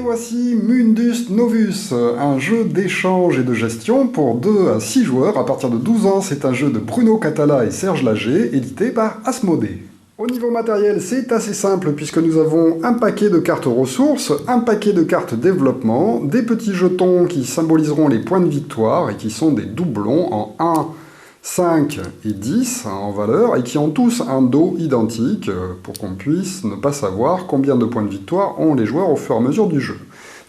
voici Mundus Novus, un jeu d'échange et de gestion pour 2 à 6 joueurs à partir de 12 ans. C'est un jeu de Bruno Catala et Serge Lager, édité par Asmodée. Au niveau matériel, c'est assez simple puisque nous avons un paquet de cartes ressources, un paquet de cartes développement, des petits jetons qui symboliseront les points de victoire et qui sont des doublons en 1, 5 et 10 en valeur et qui ont tous un dos identique pour qu'on puisse ne pas savoir combien de points de victoire ont les joueurs au fur et à mesure du jeu.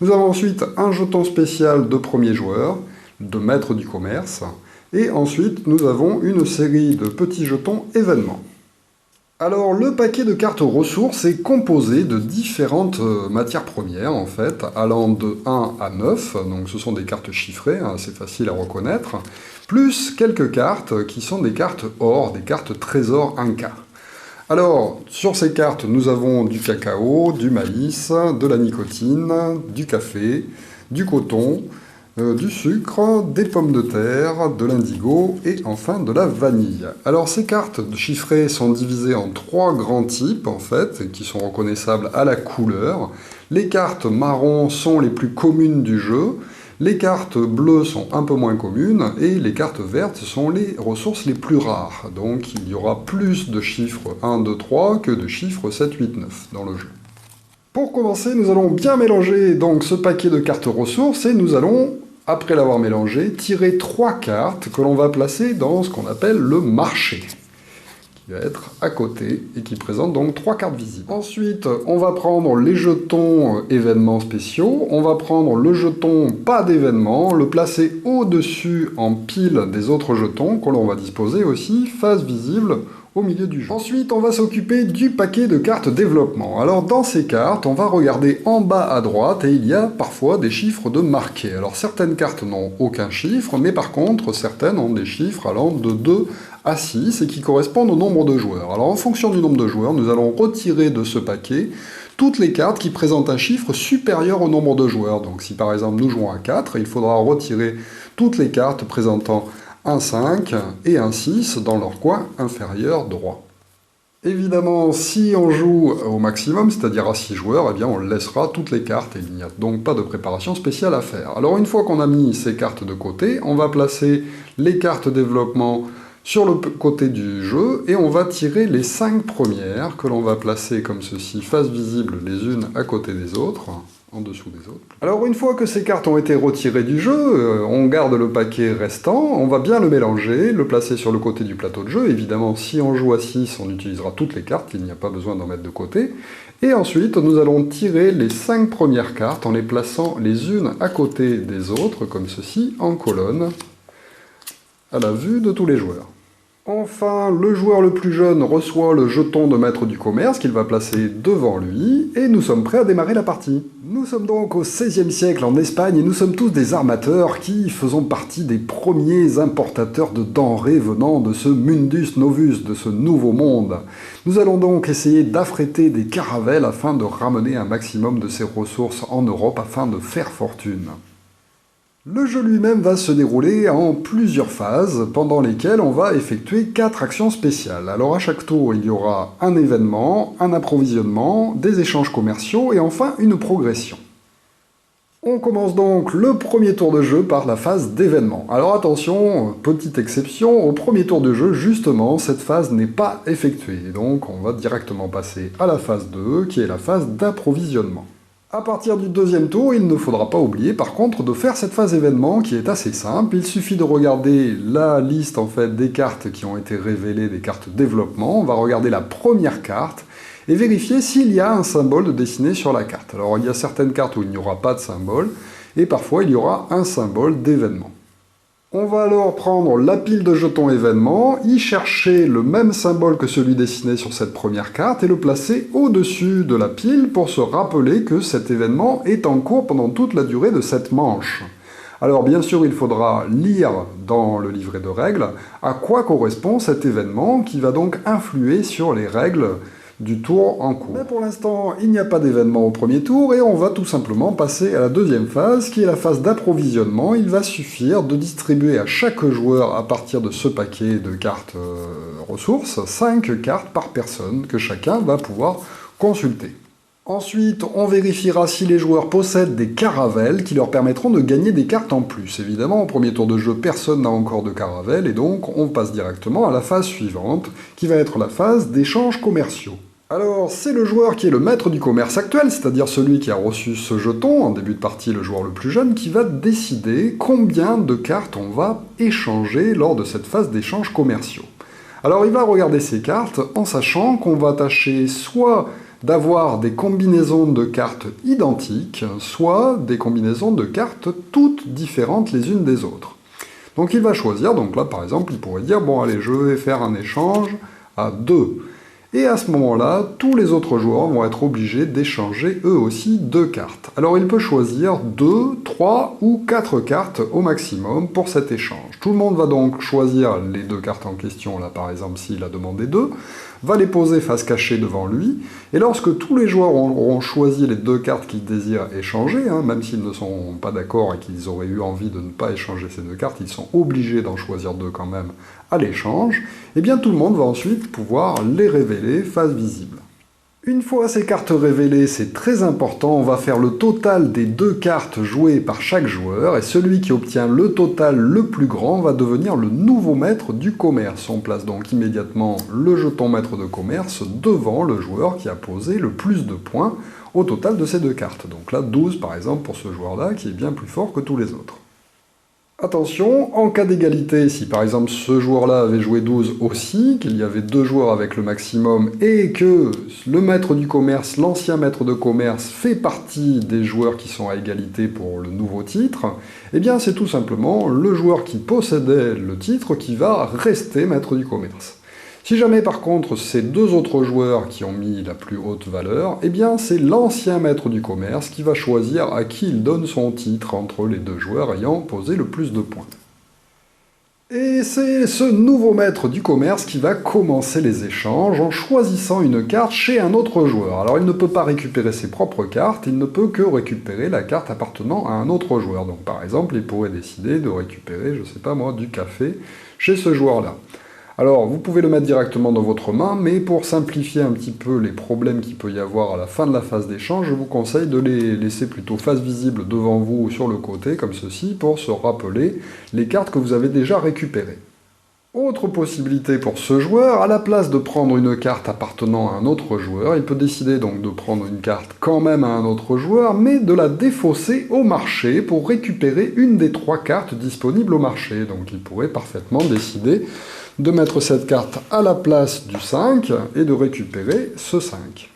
Nous avons ensuite un jeton spécial de premier joueur, de maître du commerce, et ensuite nous avons une série de petits jetons événements. Alors, le paquet de cartes ressources est composé de différentes matières premières, en fait, allant de 1 à 9, donc ce sont des cartes chiffrées, c'est facile à reconnaître, plus quelques cartes qui sont des cartes or, des cartes trésor Inca. Alors, sur ces cartes, nous avons du cacao, du maïs, de la nicotine, du café, du coton, du sucre, des pommes de terre, de l'indigo et enfin de la vanille. Alors ces cartes chiffrées sont divisées en 3 grands types en fait, qui sont reconnaissables à la couleur. Les cartes marron sont les plus communes du jeu, les cartes bleues sont un peu moins communes et les cartes vertes sont les ressources les plus rares. Donc il y aura plus de chiffres 1, 2, 3 que de chiffres 7, 8, 9 dans le jeu. Pour commencer, nous allons bien mélanger donc ce paquet de cartes ressources et nous allons, après l'avoir mélangé, tirer 3 cartes que l'on va placer dans ce qu'on appelle le marché, qui va être à côté et qui présente donc 3 cartes visibles. Ensuite, on va prendre les jetons événements spéciaux, on va prendre le jeton pas d'événement, le placer au-dessus en pile des autres jetons que l'on va disposer aussi face visible au milieu du jeu. Ensuite, on va s'occuper du paquet de cartes développement. Alors, dans ces cartes, on va regarder en bas à droite et il y a parfois des chiffres de marqués. Alors, certaines cartes n'ont aucun chiffre, mais par contre, certaines ont des chiffres allant de 2 à 6 et qui correspondent au nombre de joueurs. Alors, en fonction du nombre de joueurs, nous allons retirer de ce paquet toutes les cartes qui présentent un chiffre supérieur au nombre de joueurs. Donc, si par exemple nous jouons à 4, il faudra retirer toutes les cartes présentant un 5 et un 6 dans leur coin inférieur droit. Évidemment, si on joue au maximum, c'est-à-dire à 6 joueurs, eh bien on laissera toutes les cartes et il n'y a donc pas de préparation spéciale à faire. Alors une fois qu'on a mis ces cartes de côté, on va placer les cartes développement sur le côté du jeu et on va tirer les 5 premières que l'on va placer comme ceci, face visible les unes à côté des autres, en dessous des autres. Alors une fois que ces cartes ont été retirées du jeu, on garde le paquet restant, on va bien le mélanger, le placer sur le côté du plateau de jeu. Évidemment, si on joue à 6, on utilisera toutes les cartes, il n'y a pas besoin d'en mettre de côté. Et ensuite, nous allons tirer les 5 premières cartes en les plaçant les unes à côté des autres, comme ceci, en colonne, à la vue de tous les joueurs. Enfin, le joueur le plus jeune reçoit le jeton de maître du commerce qu'il va placer devant lui, et nous sommes prêts à démarrer la partie. Nous sommes donc au XVIe siècle en Espagne, et nous sommes tous des armateurs qui faisons partie des premiers importateurs de denrées venant de ce Mundus Novus, de ce nouveau monde. Nous allons donc essayer d'affréter des caravelles afin de ramener un maximum de ces ressources en Europe afin de faire fortune. Le jeu lui-même va se dérouler en plusieurs phases, pendant lesquelles on va effectuer 4 actions spéciales. Alors à chaque tour, il y aura un événement, un approvisionnement, des échanges commerciaux et enfin une progression. On commence donc le premier tour de jeu par la phase d'événement. Alors attention, petite exception, au premier tour de jeu, justement, cette phase n'est pas effectuée. Donc on va directement passer à la phase 2, qui est la phase d'approvisionnement. À partir du deuxième tour, il ne faudra pas oublier par contre de faire cette phase événement qui est assez simple. Il suffit de regarder la liste en fait des cartes qui ont été révélées, des cartes développement. On va regarder la première carte et vérifier s'il y a un symbole dessiné sur la carte. Alors il y a certaines cartes où il n'y aura pas de symbole et parfois il y aura un symbole d'événement. On va alors prendre la pile de jetons événements, y chercher le même symbole que celui dessiné sur cette première carte et le placer au-dessus de la pile pour se rappeler que cet événement est en cours pendant toute la durée de cette manche. Alors bien sûr, il faudra lire dans le livret de règles à quoi correspond cet événement qui va donc influer sur les règles du tour en cours. Mais pour l'instant, il n'y a pas d'événement au premier tour et on va tout simplement passer à la deuxième phase qui est la phase d'approvisionnement. Il va suffire de distribuer à chaque joueur à partir de ce paquet de cartes ressources 5 cartes par personne que chacun va pouvoir consulter. Ensuite, on vérifiera si les joueurs possèdent des caravelles qui leur permettront de gagner des cartes en plus. Évidemment, au premier tour de jeu, personne n'a encore de caravelle, et donc on passe directement à la phase suivante, qui va être la phase d'échanges commerciaux. Alors, c'est le joueur qui est le maître du commerce actuel, c'est-à-dire celui qui a reçu ce jeton, en début de partie le joueur le plus jeune, qui va décider combien de cartes on va échanger lors de cette phase d'échanges commerciaux. Alors, il va regarder ses cartes en sachant qu'on va tâcher soit d'avoir des combinaisons de cartes identiques, soit des combinaisons de cartes toutes différentes les unes des autres. Donc il va choisir, donc là par exemple il pourrait dire, bon allez je vais faire un échange à 2. Et à ce moment-là, tous les autres joueurs vont être obligés d'échanger eux aussi 2 cartes. Alors il peut choisir 2, 3 ou 4 cartes au maximum pour cet échange. Tout le monde va donc choisir les 2 cartes en question, là par exemple s'il a demandé 2, va les poser face cachée devant lui, et lorsque tous les joueurs auront choisi les 2 cartes qu'ils désirent échanger, même s'ils ne sont pas d'accord et qu'ils auraient eu envie de ne pas échanger ces 2 cartes, ils sont obligés d'en choisir 2 quand même à l'échange, et bien tout le monde va ensuite pouvoir les révéler face visible. Une fois ces cartes révélées, c'est très important, on va faire le total des 2 cartes jouées par chaque joueur, et celui qui obtient le total le plus grand va devenir le nouveau maître du commerce. On place donc immédiatement le jeton maître de commerce devant le joueur qui a posé le plus de points au total de ces 2 cartes. Donc là, 12 par exemple pour ce joueur-là, qui est bien plus fort que tous les autres. Attention, en cas d'égalité, si par exemple ce joueur-là avait joué 12 aussi, qu'il y avait 2 joueurs avec le maximum, et que le maître du commerce, l'ancien maître de commerce, fait partie des joueurs qui sont à égalité pour le nouveau titre, eh bien c'est tout simplement le joueur qui possédait le titre qui va rester maître du commerce. Si jamais par contre ces 2 autres joueurs qui ont mis la plus haute valeur, eh bien c'est l'ancien maître du commerce qui va choisir à qui il donne son titre entre les 2 joueurs ayant posé le plus de points. Et c'est ce nouveau maître du commerce qui va commencer les échanges en choisissant une carte chez un autre joueur. Alors il ne peut pas récupérer ses propres cartes, il ne peut que récupérer la carte appartenant à un autre joueur. Donc par exemple, il pourrait décider de récupérer, je sais pas moi, du café chez ce joueur-là. Alors, vous pouvez le mettre directement dans votre main, mais pour simplifier un petit peu les problèmes qu'il peut y avoir à la fin de la phase d'échange, je vous conseille de les laisser plutôt face visible devant vous ou sur le côté, comme ceci, pour se rappeler les cartes que vous avez déjà récupérées. Autre possibilité pour ce joueur, à la place de prendre une carte appartenant à un autre joueur, il peut décider donc de prendre une carte quand même à un autre joueur, mais de la défausser au marché pour récupérer une des 3 cartes disponibles au marché. Donc il pourrait parfaitement décider de mettre cette carte à la place du 5 et de récupérer ce 5.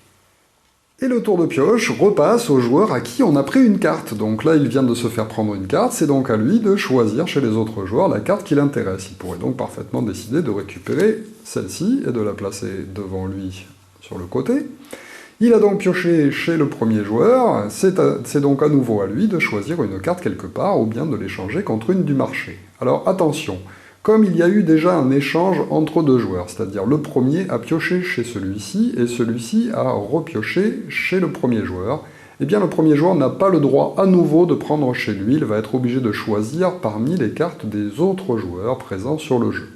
Et le tour de pioche repasse au joueur à qui on a pris une carte. Donc là, il vient de se faire prendre une carte, c'est donc à lui de choisir chez les autres joueurs la carte qui l'intéresse. Il pourrait donc parfaitement décider de récupérer celle-ci et de la placer devant lui sur le côté. Il a donc pioché chez le premier joueur, c'est donc à nouveau à lui de choisir une carte quelque part ou bien de l'échanger contre une du marché. Alors attention, comme il y a eu déjà un échange entre 2 joueurs, c'est-à-dire le premier a pioché chez celui-ci et celui-ci a repioché chez le premier joueur, eh bien le premier joueur n'a pas le droit à nouveau de prendre chez lui, il va être obligé de choisir parmi les cartes des autres joueurs présents sur le jeu.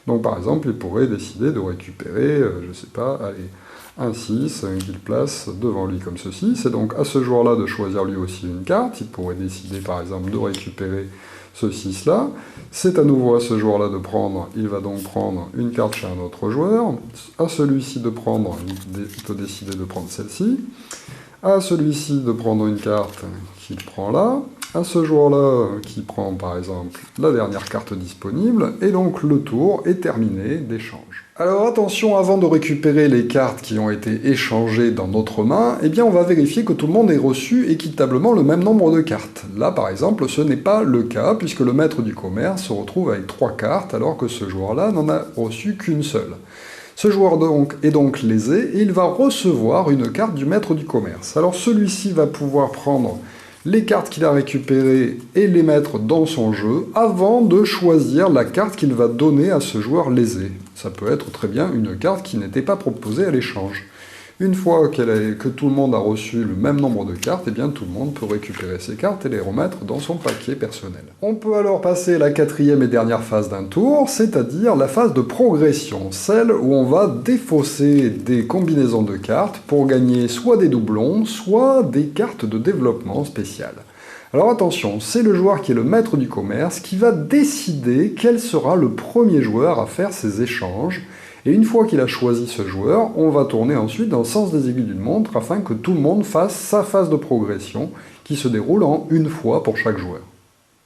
Donc par exemple, il pourrait décider de récupérer, je sais pas, allez, un 6 qu'il place devant lui comme ceci. C'est donc à ce joueur-là de choisir lui aussi une carte, il pourrait décider par exemple de récupérer ce 6-là. C'est à nouveau à ce joueur-là de prendre, il va donc prendre une carte chez un autre joueur. À celui-ci de prendre, il peut décider de prendre celle-ci. À celui-ci de prendre une carte qu'il prend là. À ce joueur-là qui prend par exemple la dernière carte disponible. Et donc le tour est terminé d'échange. Alors attention, avant de récupérer les cartes qui ont été échangées dans notre main, eh bien on va vérifier que tout le monde ait reçu équitablement le même nombre de cartes. Là par exemple, ce n'est pas le cas, puisque le maître du commerce se retrouve avec 3 cartes, alors que ce joueur-là n'en a reçu qu'une seule. Ce joueur est donc lésé, et il va recevoir une carte du maître du commerce. Alors celui-ci va pouvoir prendre les cartes qu'il a récupérées et les mettre dans son jeu avant de choisir la carte qu'il va donner à ce joueur lésé. Ça peut être très bien une carte qui n'était pas proposée à l'échange. Une fois que tout le monde a reçu le même nombre de cartes, eh bien tout le monde peut récupérer ses cartes et les remettre dans son paquet personnel. On peut alors passer à la quatrième et dernière phase d'un tour, c'est-à-dire la phase de progression, celle où on va défausser des combinaisons de cartes pour gagner soit des doublons, soit des cartes de développement spéciales. Alors attention, c'est le joueur qui est le maître du commerce qui va décider quel sera le premier joueur à faire ces échanges. Et une fois qu'il a choisi ce joueur, on va tourner ensuite dans le sens des aiguilles d'une montre afin que tout le monde fasse sa phase de progression qui se déroule en une fois pour chaque joueur.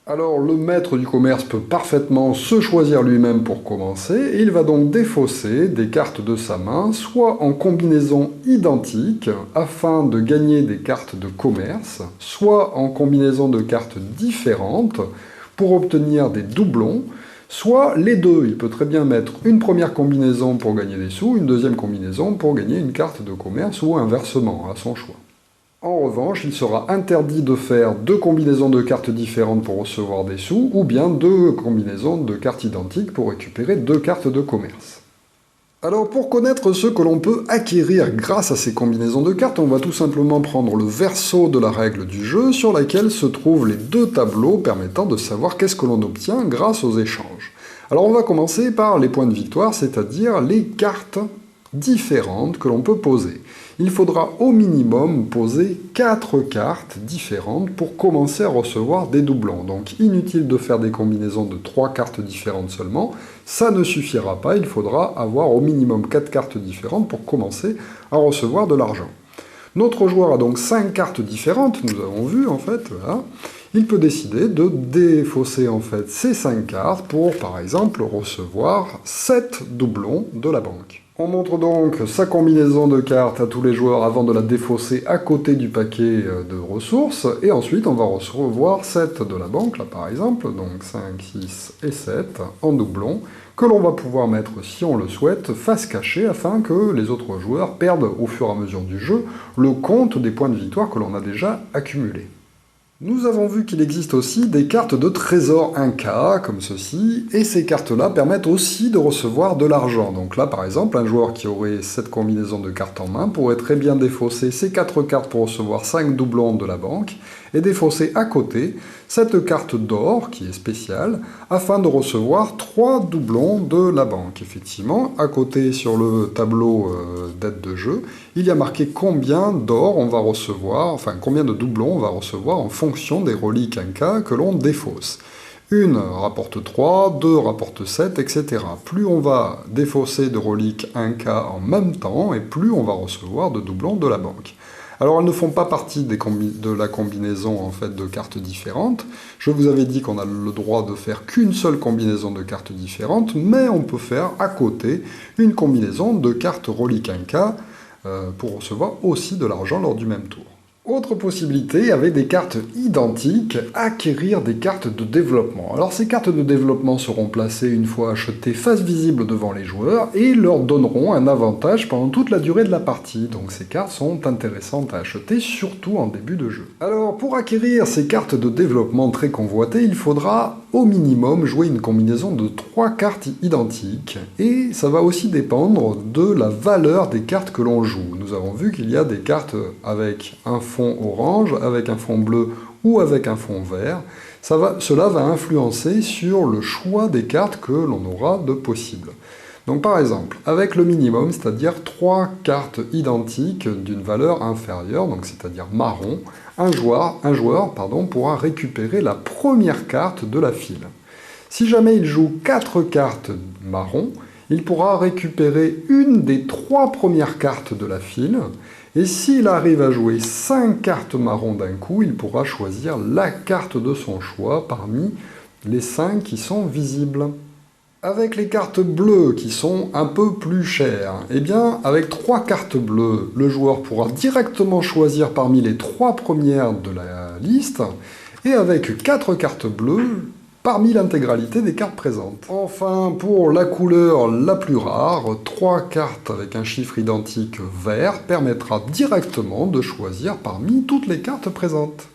Alors le maître du commerce peut parfaitement se choisir lui-même pour commencer, et il va donc défausser des cartes de sa main, soit en combinaison identique afin de gagner des cartes de commerce, soit en combinaison de cartes différentes pour obtenir des doublons, soit les deux. Il peut très bien mettre une première combinaison pour gagner des sous, une deuxième combinaison pour gagner une carte de commerce, ou inversement, à son choix. En revanche, il sera interdit de faire deux combinaisons de cartes différentes pour recevoir des sous, ou bien deux combinaisons de cartes identiques pour récupérer deux cartes de commerce. Alors pour connaître ce que l'on peut acquérir grâce à ces combinaisons de cartes, on va tout simplement prendre le verso de la règle du jeu sur laquelle se trouvent les deux tableaux permettant de savoir qu'est-ce que l'on obtient grâce aux échanges. Alors on va commencer par les points de victoire, c'est-à-dire les cartes différentes que l'on peut poser. Il faudra au minimum poser 4 cartes différentes pour commencer à recevoir des doublons. Donc inutile de faire des combinaisons de 3 cartes différentes seulement, ça ne suffira pas, il faudra avoir au minimum 4 cartes différentes pour commencer à recevoir de l'argent. Notre joueur a donc 5 cartes différentes, nous avons vu en fait, voilà. Il peut décider de défausser en fait ces 5 cartes pour par exemple recevoir 7 doublons de la banque. On montre donc sa combinaison de cartes à tous les joueurs avant de la défausser à côté du paquet de ressources, et ensuite on va recevoir 7 de la banque, là par exemple, donc 5, 6 et 7 en doublon, que l'on va pouvoir mettre, si on le souhaite, face cachée, afin que les autres joueurs perdent au fur et à mesure du jeu le compte des points de victoire que l'on a déjà accumulés. Nous avons vu qu'il existe aussi des cartes de trésor Inca, comme ceci, et ces cartes-là permettent aussi de recevoir de l'argent. Donc là, par exemple, un joueur qui aurait cette combinaison de cartes en main pourrait très bien défausser ces 4 cartes pour recevoir 5 doublons de la banque, et défausser à côté cette carte d'or, qui est spéciale, afin de recevoir 3 doublons de la banque. Effectivement, à côté, sur le tableau d'aide de jeu, il y a marqué combien d'or on va recevoir, enfin combien de doublons on va recevoir en fonction des reliques Inca que l'on défausse. Une rapporte 3, 2 rapporte 7, etc. Plus on va défausser de reliques Inca en même temps, et plus on va recevoir de doublons de la banque. Alors elles ne font pas partie de la combinaison en fait, de cartes différentes. Je vous avais dit qu'on a le droit de faire qu'une seule combinaison de cartes différentes, mais on peut faire à côté une combinaison de cartes reliques Inca pour recevoir aussi de l'argent lors du même tour. Autre possibilité, avec des cartes identiques, acquérir des cartes de développement. Alors ces cartes de développement seront placées une fois achetées face visible devant les joueurs et leur donneront un avantage pendant toute la durée de la partie. Donc ces cartes sont intéressantes à acheter, surtout en début de jeu. Alors pour acquérir ces cartes de développement très convoitées, il faudra au minimum jouer une combinaison de 3 cartes identiques. Et ça va aussi dépendre de la valeur des cartes que l'on joue. Nous avons vu qu'il y a des cartes avec un fond orange, avec un fond bleu ou avec un fond vert. Cela va influencer sur le choix des cartes que l'on aura de possibles. Donc par exemple, avec le minimum, c'est-à-dire 3 cartes identiques d'une valeur inférieure, donc c'est-à-dire marron, un joueur pourra récupérer la première carte de la file. Si jamais il joue 4 cartes marron, il pourra récupérer une des 3 premières cartes de la file, et s'il arrive à jouer 5 cartes marron d'un coup, il pourra choisir la carte de son choix parmi les 5 qui sont visibles. Avec les cartes bleues qui sont un peu plus chères, eh bien, avec 3 cartes bleues, le joueur pourra directement choisir parmi les 3 premières de la liste, et avec 4 cartes bleues, parmi l'intégralité des cartes présentes. Enfin, pour la couleur la plus rare, 3 cartes avec un chiffre identique vert permettra directement de choisir parmi toutes les cartes présentes.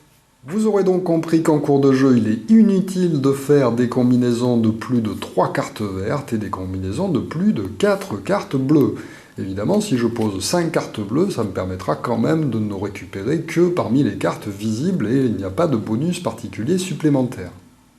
Vous aurez donc compris qu'en cours de jeu, il est inutile de faire des combinaisons de plus de 3 cartes vertes et des combinaisons de plus de 4 cartes bleues. Évidemment, si je pose 5 cartes bleues, ça me permettra quand même de ne récupérer que parmi les cartes visibles et il n'y a pas de bonus particulier supplémentaire.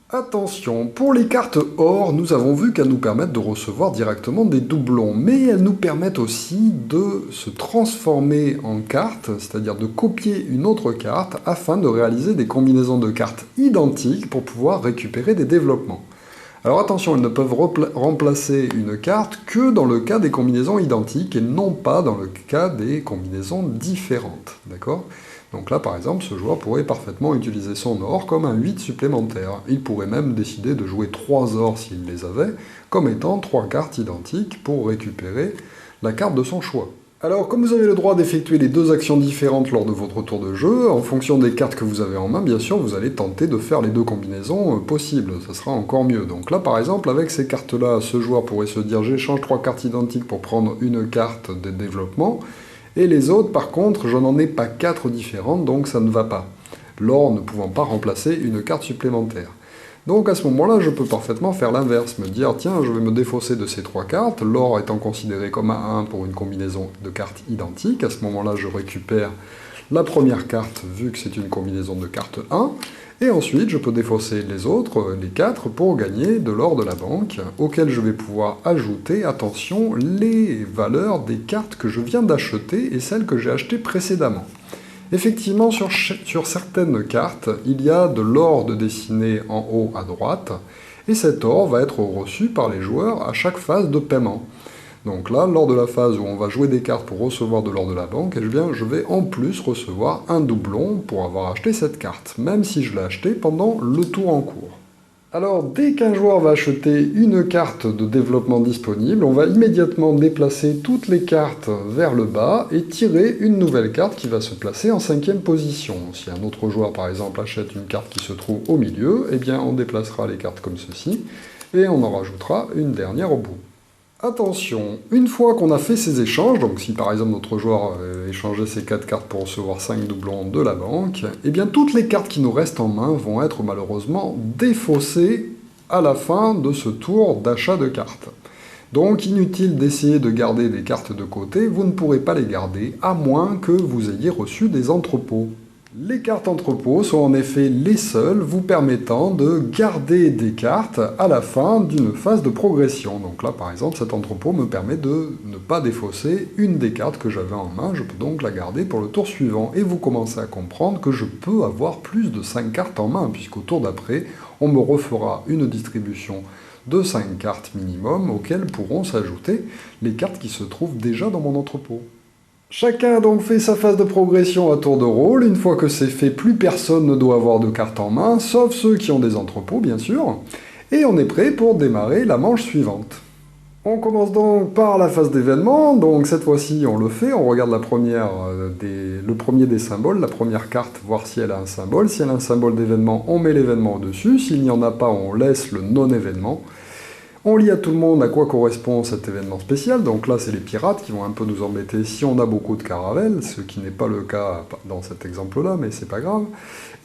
Attention, pour les cartes or, nous avons vu qu'elles nous permettent de recevoir directement des doublons, mais elles nous permettent aussi de se transformer en cartes, c'est-à-dire de copier une autre carte afin de réaliser des combinaisons de cartes identiques pour pouvoir récupérer des développements. Alors attention, elles ne peuvent remplacer une carte que dans le cas des combinaisons identiques et non pas dans le cas des combinaisons différentes, d'accord ? Donc là, par exemple, ce joueur pourrait parfaitement utiliser son or comme un 8 supplémentaire. Il pourrait même décider de jouer 3 ors s'il les avait, comme étant 3 cartes identiques pour récupérer la carte de son choix. Alors, comme vous avez le droit d'effectuer les deux actions différentes lors de votre tour de jeu, en fonction des cartes que vous avez en main, bien sûr, vous allez tenter de faire les deux combinaisons possibles, ça sera encore mieux. Donc là, par exemple, avec ces cartes-là, ce joueur pourrait se dire « j'échange 3 cartes identiques pour prendre une carte de développement », et les autres, par contre, je n'en ai pas 4 différentes, donc ça ne va pas. L'or ne pouvant pas remplacer une carte supplémentaire. Donc à ce moment-là, je peux parfaitement faire l'inverse, me dire, tiens, je vais me défausser de ces 3 cartes, l'or étant considéré comme un 1 pour une combinaison de cartes identiques, à ce moment-là, je récupère la première carte, vu que c'est une combinaison de cartes 1, et ensuite, je peux défausser les autres, les 4, pour gagner de l'or de la banque, auquel je vais pouvoir ajouter, attention, les valeurs des cartes que je viens d'acheter et celles que j'ai achetées précédemment. Effectivement, sur certaines cartes, il y a de l'or de dessiné en haut à droite, et cet or va être reçu par les joueurs à chaque phase de paiement. Donc là, lors de la phase où on va jouer des cartes pour recevoir de l'or de la banque, eh bien, je vais en plus recevoir un doublon pour avoir acheté cette carte, même si je l'ai acheté pendant le tour en cours. Alors, dès qu'un joueur va acheter une carte de développement disponible, on va immédiatement déplacer toutes les cartes vers le bas et tirer une nouvelle carte qui va se placer en 5e position. Si un autre joueur, par exemple, achète une carte qui se trouve au milieu, eh bien, on déplacera les cartes comme ceci, et on en rajoutera une dernière au bout. Attention, une fois qu'on a fait ces échanges, donc si par exemple notre joueur échangeait ces 4 cartes pour recevoir 5 doublons de la banque, eh bien toutes les cartes qui nous restent en main vont être malheureusement défaussées à la fin de ce tour d'achat de cartes. Donc inutile d'essayer de garder des cartes de côté, vous ne pourrez pas les garder à moins que vous ayez reçu des entrepôts. Les cartes entrepôts sont en effet les seules vous permettant de garder des cartes à la fin d'une phase de progression. Donc là, par exemple, cet entrepôt me permet de ne pas défausser une des cartes que j'avais en main, je peux donc la garder pour le tour suivant. Et vous commencez à comprendre que je peux avoir plus de 5 cartes en main, puisqu'au tour d'après, on me refera une distribution de 5 cartes minimum, auxquelles pourront s'ajouter les cartes qui se trouvent déjà dans mon entrepôt. Chacun a donc fait sa phase de progression à tour de rôle. Une fois que c'est fait, plus personne ne doit avoir de cartes en main, sauf ceux qui ont des entrepôts, bien sûr. Et on est prêt pour démarrer la manche suivante. On commence donc par la phase d'événement. Donc cette fois-ci, on le fait. On regarde le premier des symboles, la première carte, voir si elle a un symbole. Si elle a un symbole d'événement, on met l'événement au-dessus. S'il n'y en a pas, on laisse le non-événement. On lit à tout le monde à quoi correspond cet événement spécial, donc là c'est les pirates qui vont un peu nous embêter si on a beaucoup de caravelles, ce qui n'est pas le cas dans cet exemple-là, mais c'est pas grave.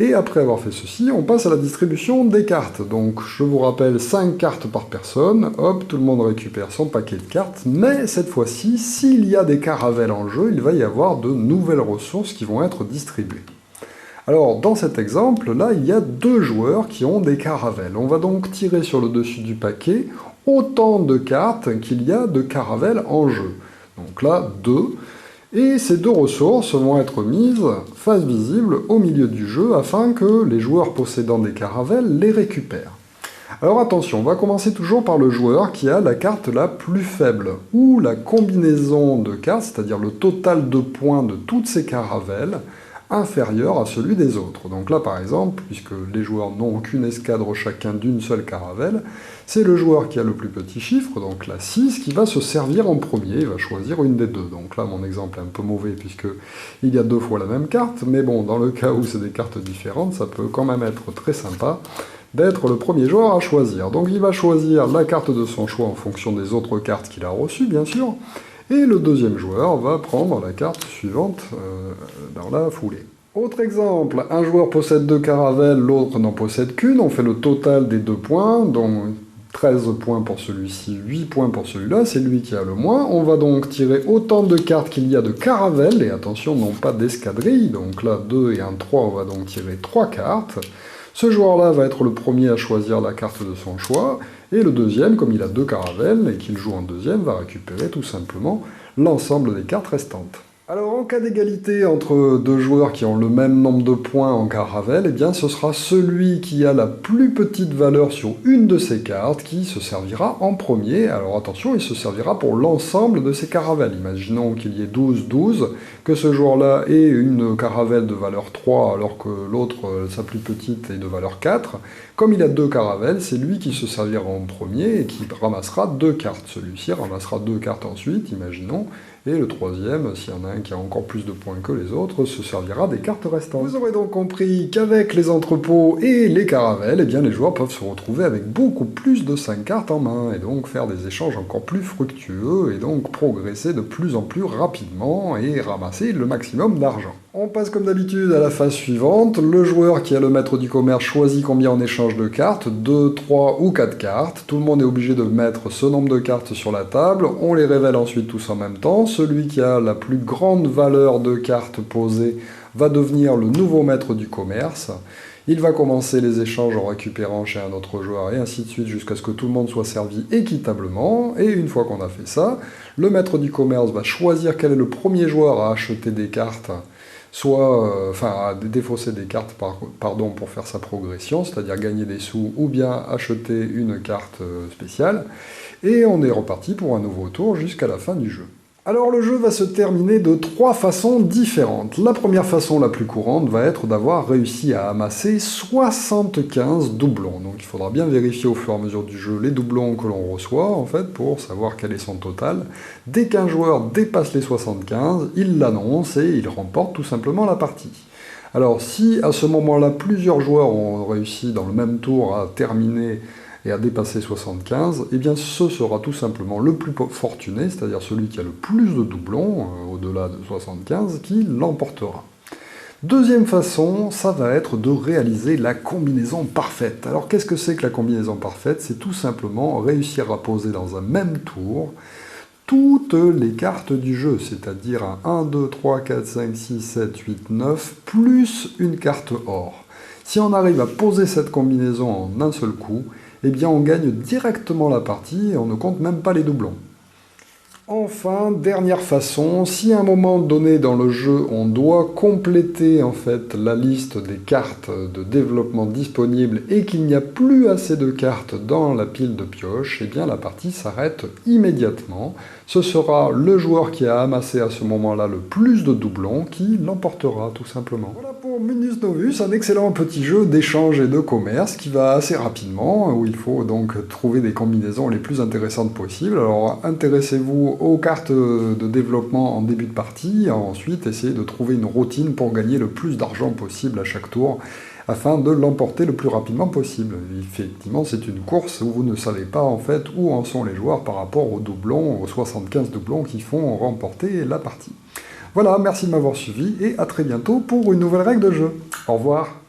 Et après avoir fait ceci, on passe à la distribution des cartes. Donc je vous rappelle 5 cartes par personne, hop, tout le monde récupère son paquet de cartes, mais cette fois-ci, s'il y a des caravelles en jeu, il va y avoir de nouvelles ressources qui vont être distribuées. Alors, dans cet exemple-là, il y a 2 joueurs qui ont des caravelles. On va donc tirer sur le dessus du paquet autant de cartes qu'il y a de caravelles en jeu. Donc là, 2. Et ces 2 ressources vont être mises face visible au milieu du jeu afin que les joueurs possédant des caravelles les récupèrent. Alors attention, on va commencer toujours par le joueur qui a la carte la plus faible, ou la combinaison de cartes, c'est-à-dire le total de points de toutes ces caravelles, inférieur à celui des autres. Donc là, par exemple, puisque les joueurs n'ont qu'une escadre chacun d'une seule caravelle, c'est le joueur qui a le plus petit chiffre, donc la 6, qui va se servir en premier, il va choisir une des 2. Donc là, mon exemple est un peu mauvais, puisqu'il y a 2 fois la même carte, mais bon, dans le cas où c'est des cartes différentes, ça peut quand même être très sympa d'être le premier joueur à choisir. Donc il va choisir la carte de son choix en fonction des autres cartes qu'il a reçues, bien sûr, et le deuxième joueur va prendre la carte suivante dans la foulée. Autre exemple, un joueur possède 2 caravelles, l'autre n'en possède qu'une, on fait le total des 2 points, donc 13 points pour celui-ci, 8 points pour celui-là, c'est lui qui a le moins. On va donc tirer autant de cartes qu'il y a de caravelles, et attention, non pas d'escadrilles, donc là 2 et un 3, on va donc tirer 3 cartes. Ce joueur-là va être le premier à choisir la carte de son choix, et le deuxième, comme il a 2 caravelles et qu'il joue en deuxième, va récupérer tout simplement l'ensemble des cartes restantes. Alors en cas d'égalité entre deux joueurs qui ont le même nombre de points en caravelle, eh bien ce sera celui qui a la plus petite valeur sur une de ces cartes qui se servira en premier. Alors attention, il se servira pour l'ensemble de ces caravelles. Imaginons qu'il y ait 12, que ce joueur-là ait une caravelle de valeur 3 alors que l'autre, sa plus petite, est de valeur 4. Comme il a 2 caravelles, c'est lui qui se servira en premier et qui ramassera 2 cartes. Celui-ci ramassera 2 cartes ensuite, imaginons. Et le troisième, s'il y en a un qui a encore plus de points que les autres, se servira des cartes restantes. Vous aurez donc compris qu'avec les entrepôts et les caravelles, eh bien, les joueurs peuvent se retrouver avec beaucoup plus de 5 cartes en main, et donc faire des échanges encore plus fructueux, et donc progresser de plus en plus rapidement, et ramasser le maximum d'argent. On passe comme d'habitude à la phase suivante. Le joueur qui a le maître du commerce choisit combien en échange de cartes, 2, 3 ou 4 cartes. Tout le monde est obligé de mettre ce nombre de cartes sur la table, on les révèle ensuite tous en même temps. Celui qui a la plus grande valeur de cartes posées va devenir le nouveau maître du commerce. Il va commencer les échanges en récupérant chez un autre joueur et ainsi de suite jusqu'à ce que tout le monde soit servi équitablement. Et une fois qu'on a fait ça, le maître du commerce va choisir quel est le premier joueur à acheter des cartes, à défausser des cartes pour faire sa progression, c'est-à-dire gagner des sous ou bien acheter une carte spéciale. Et on est reparti pour un nouveau tour jusqu'à la fin du jeu. Alors le jeu va se terminer de 3 façons différentes. La première façon, la plus courante, va être d'avoir réussi à amasser 75 doublons. Donc il faudra bien vérifier au fur et à mesure du jeu les doublons que l'on reçoit, en fait, pour savoir quel est son total. Dès qu'un joueur dépasse les 75, il l'annonce et il remporte tout simplement la partie. Alors si à ce moment-là, plusieurs joueurs ont réussi dans le même tour à terminer et à dépasser 75, eh bien ce sera tout simplement le plus fortuné, c'est-à-dire celui qui a le plus de doublons, au-delà de 75, qui l'emportera. Deuxième façon, ça va être de réaliser la combinaison parfaite. Alors qu'est-ce que c'est que la combinaison parfaite? C'est tout simplement réussir à poser dans un même tour toutes les cartes du jeu, c'est-à-dire un 1, 2, 3, 4, 5, 6, 7, 8, 9, plus une carte or. Si on arrive à poser cette combinaison en un seul coup, eh bien on gagne directement la partie et on ne compte même pas les doublons. Enfin, dernière façon, si à un moment donné dans le jeu on doit compléter en fait la liste des cartes de développement disponibles et qu'il n'y a plus assez de cartes dans la pile de pioche, eh bien la partie s'arrête immédiatement. Ce sera le joueur qui a amassé à ce moment-là le plus de doublons qui l'emportera tout simplement. Voilà pour Munus Novus, un excellent petit jeu d'échange et de commerce qui va assez rapidement, où il faut donc trouver des combinaisons les plus intéressantes possibles. Alors intéressez-vous aux cartes de développement en début de partie, ensuite essayez de trouver une routine pour gagner le plus d'argent possible à chaque tour, afin de l'emporter le plus rapidement possible. Effectivement, c'est une course où vous ne savez pas en fait où en sont les joueurs par rapport aux doublons, aux 75 doublons qui font remporter la partie. Voilà, merci de m'avoir suivi et à très bientôt pour une nouvelle règle de jeu. Au revoir.